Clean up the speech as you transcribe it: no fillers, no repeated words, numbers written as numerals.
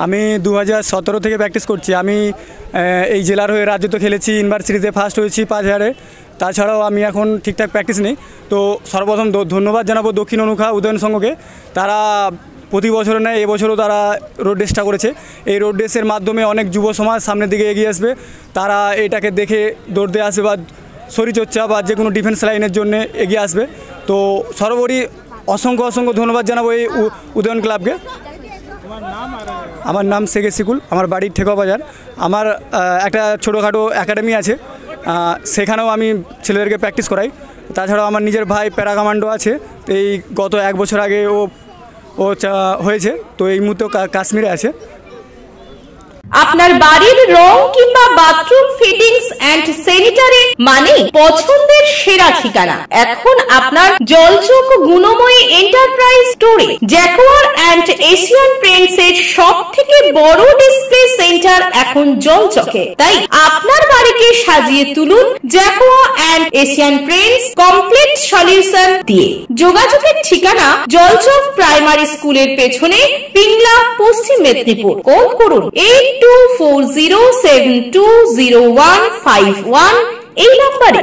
আমি 2017 থেকে প্র্যাকটিস করছি। আমি এই জেলার হয়ে রাজ্যতে খেলেছি, ইউনিভার্সিটিতে ফার্স্ট হয়েছি 5000-এ। তাছাড়াও আমি এখন ঠিকঠাক প্র্যাকটিস নেই। তো সর্বপ্রথম ধন্যবাদ জানাবো দক্ষিণ অনুখা উদয়ন সংঘকে। তারা প্রতি বছর নেয়, এবছরও তারা রোড রেসটা করেছে। এই রোড রেসের মাধ্যমে অনেক যুব সমাজ সামনের দিকে এগিয়ে আসবে। তারা এটাকে দেখে দৌড়তে আসবে বা শরীরচর্চা বা যে কোনো ডিফেন্স লাইনের জন্য এগিয়ে আসবে। তো সর্বোপরি অসংখ্য অসংখ্য ধন্যবাদ জানাবো এই উদয়ন ক্লাবকে। আমার নাম শেখ সিকুল, আমার বাড়ির ঠেকা বাজার। আমার একটা ছোটোখাটো একাডেমি আছে, সেখানেও আমি ছেলেদেরকে প্র্যাকটিস করাই। তাছাড়াও আমার নিজের ভাই প্যারা কমান্ডো আছে। এই গত 1 বছর আগে ও হয়েছে, তো এই মুহূর্তে কাশ্মীরে আছে। আপনার বাড়ির রং কিংবা বাথরুম ফিটিংস এন্ড স্যানিটারি মানে পছন্দের সেরা ঠিকানা এখন আপনার জলচক গুণময়ী এন্টারপ্রাইজ স্টোরে। জ্যাকোয়ার এন্ড এশিয়ান পেইন্টস এর সবথেকে বড় ডিসপ্লে সেন্টার এখন জলচকে। তাই আপনার বাড়িকে সাজিয়ে তুলুন Jaquar and Asian Paints complete solution দিয়ে। যোগাযোগের ঠিকানা জলচক প্রাইমারি স্কুলের পেছনে, পিংলা, পশ্চিম মেদিনীপুর। কল করুন 8240720151 এই নম্বরে।